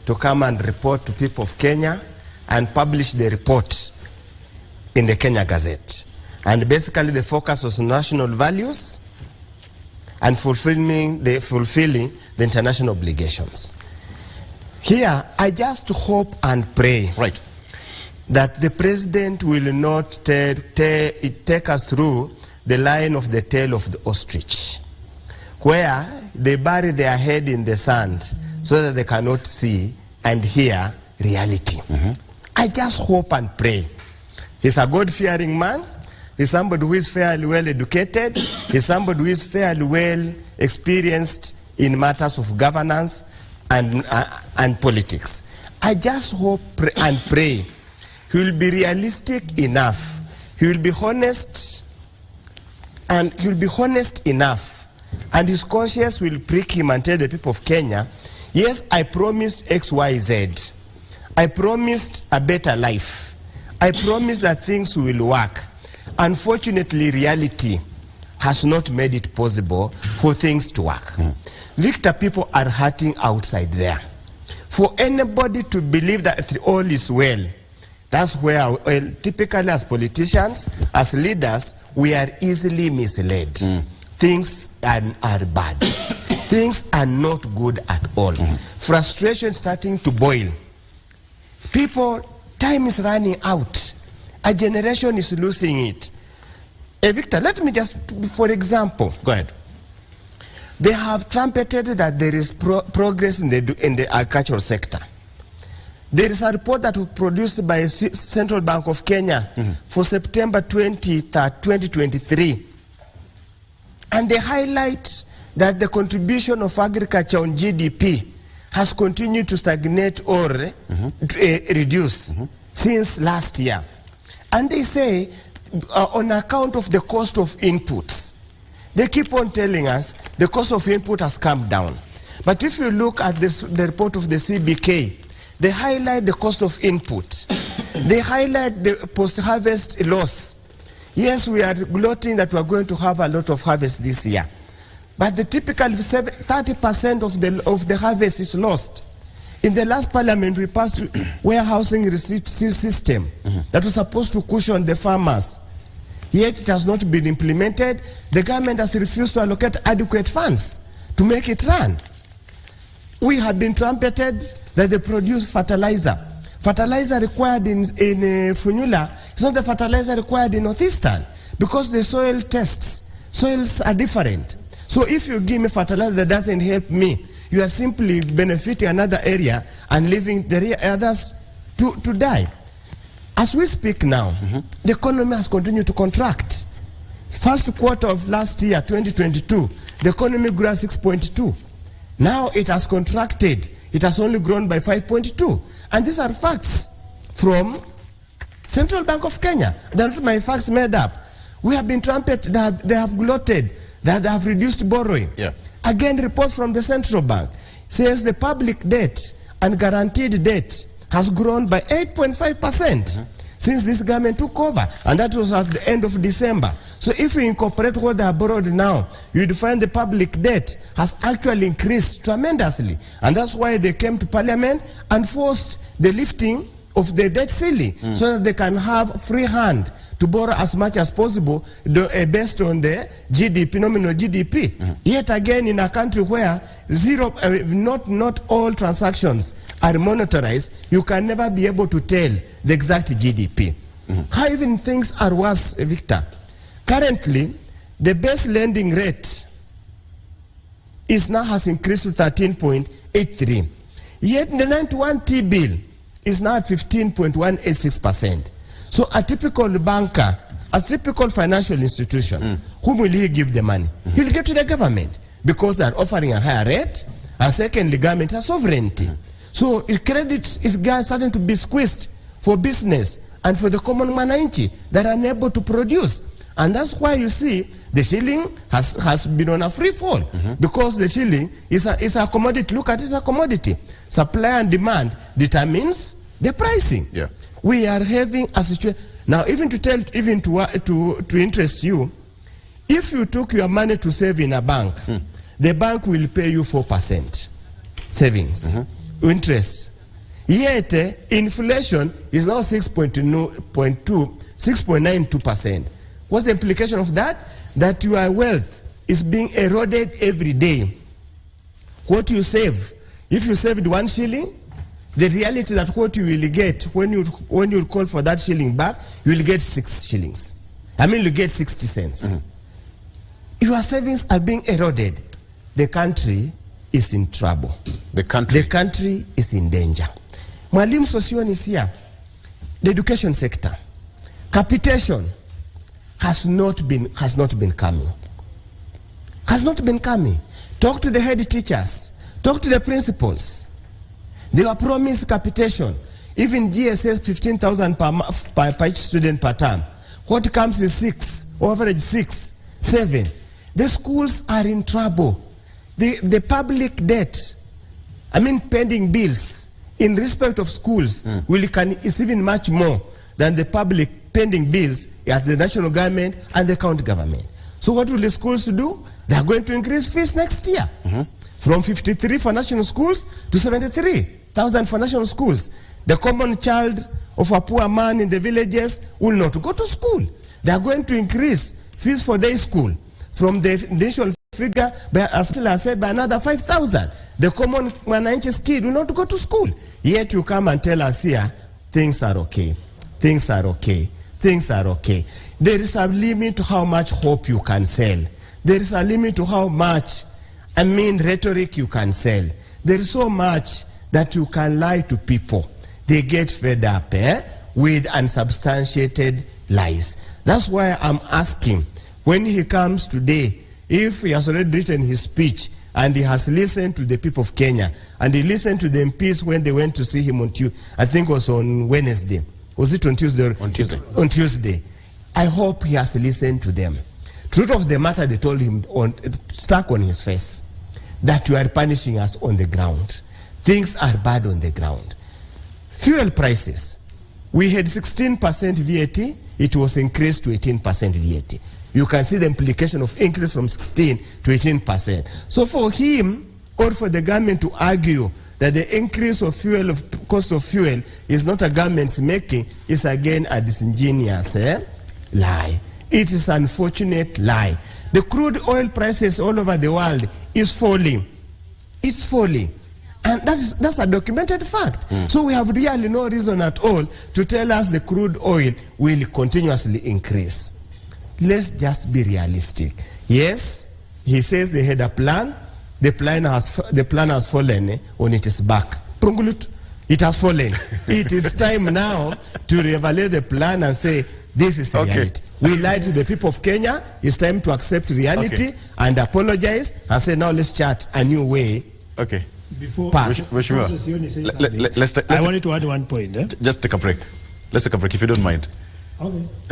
to come and report to people of Kenya and publish the report in the Kenya Gazette. And basically the focus was national values and fulfilling the international obligations. Here, I just hope and pray that the president will not take us through the line of the tail of the ostrich, where they bury their head in the sand so that they cannot see and hear reality. I just hope and pray. He's a God-fearing man. He's somebody who is fairly well educated. He's somebody who is fairly well experienced in matters of governance and politics. I just hope and pray he will be realistic enough. He will be honest, and he will be honest enough, and his conscience will prick him and tell the people of Kenya, yes, I promised X, Y, Z. I promised a better life. I promised that things will work. Unfortunately, reality has not made it possible for things to work. Victor, people are hurting outside there. For anybody to believe that all is well, that's where, typically as politicians, as leaders, we are easily misled. Things are bad. Things are not good at all. Frustration starting to boil. People, time is running out. A generation is losing it. Victor, let me just, for example, go ahead. They have trumpeted that there is progress in the agricultural sector. There is a report that was produced by Central Bank of Kenya for September 23rd, 2023. And they highlight that the contribution of agriculture on GDP has continued to stagnate or reduce since last year. And they say, on account of the cost of inputs, they keep on telling us the cost of input has come down. But if you look at the report of the CBK, they highlight the cost of input. They highlight the post-harvest loss. Yes, we are gloating that we are going to have a lot of harvest this year. But the typical 30% of the harvest is lost. In the last parliament, we passed warehousing receipt system that was supposed to cushion the farmers. Yet it has not been implemented. The government has refused to allocate adequate funds to make it run. We have been trumpeted that they produce fertilizer. Fertilizer required in Funyula is not the fertilizer required in Northeastern, because the soil tests, soils are different. So if you give me fertilizer that doesn't help me, you are simply benefiting another area and leaving the others to die. As we speak now, the economy has continued to contract. First quarter of last year, 2022, the economy grew at 6.2. Now it has contracted. It has only grown by 5.2. And these are facts from Central Bank of Kenya. They're not my facts made up. We have been trumpeted that they have gloated that they have reduced borrowing. Again, reports from the Central Bank says the public debt and guaranteed debt has grown by 8.5% since this government took over, and that was at the end of December. So if we incorporate what they have borrowed now, you'd find the public debt has actually increased tremendously, and that's why they came to Parliament and forced the lifting of the debt ceiling so that they can have free hand to borrow as much as possible based on the GDP, nominal GDP. Yet again, in a country where not all transactions are monetarized, you can never be able to tell the exact GDP. How even things are worse, Victor. Currently, the base lending rate has increased to 13.83. Yet the 91 T-bill is now at 15.186%. So a typical banker, a typical financial institution, whom will he give the money? He'll give to the government because they are offering a higher rate, and secondly, government has sovereignty. So credit is starting to be squeezed for business and for the common mananchi that are unable to produce. And that's why you see the shilling has been on a free fall, because the shilling is a commodity. Look at it, it's a commodity. Supply and demand determines the pricing. We are having a situation now. Even to interest you, if you took your money to save in a bank, the bank will pay you 4% savings, interest Yet, inflation is now 6.92%. What's the implication of that? That your wealth is being eroded every day. What you save, if you saved 1 shilling, the reality that what you will get when you call for that shilling back, you will get 6 shillings. I mean, you get 60 cents. Mm-hmm. Your savings are being eroded. The country is in trouble. The country is in danger. Mwalimu Sosioni is here. The education sector, capitation has not been coming. Has not been coming. Talk to the head teachers. Talk to the principals. They were promised capitation. Even GSS 15,000 per each student per term. What comes is 6, average 6, 7. The schools are in trouble. The public debt, I mean pending bills, in respect of schools, is even much more than the public pending bills at the national government and the county government. So what will the schools do? They are going to increase fees next year. From 53 for national schools to 73,000 for national schools. The common child of a poor man in the villages will not go to school. They are going to increase fees for day school from the initial figure, as I said, by another 5,000. The common Mwananchi's kid will not go to school. Yet you come and tell us here, things are okay. Things are okay. Things are okay. There is a limit to how much hope you can sell. There is a limit to how much, rhetoric you can sell. There is so much that you can lie to people. They get fed up with unsubstantiated lies. That's why I'm asking, when he comes today, if he has already written his speech and he has listened to the people of Kenya, and he listened to the MPs when they went to see him on Tuesday, I think it was on Wednesday. Was it on Tuesday? On Tuesday. On Tuesday. I hope he has listened to them. Truth of the matter, they told him, stuck on his face, that you are punishing us on the ground. Things are bad on the ground. Fuel prices. We had 16% VAT. It was increased to 18% VAT. You can see the implication of increase from 16 to 18%. So for him, or for the government to argue that the increase of fuel, cost of fuel, is not a government's making, is again a disingenuous lie. It is an unfortunate lie. The crude oil prices all over the world is falling. It's falling. And that's a documented fact. So we have really no reason at all to tell us the crude oil will continuously increase. Let's just be realistic. Yes, he says they had a plan. The plan has fallen on its back. It has fallen. It is time now to reevaluate the plan and say, this is reality. We lied to the people of Kenya. It's time to accept reality and apologize and say, now let's chart a new way. Okay. Before I wanted to add one point. Just take a break. Let's take a break if you don't mind. Okay.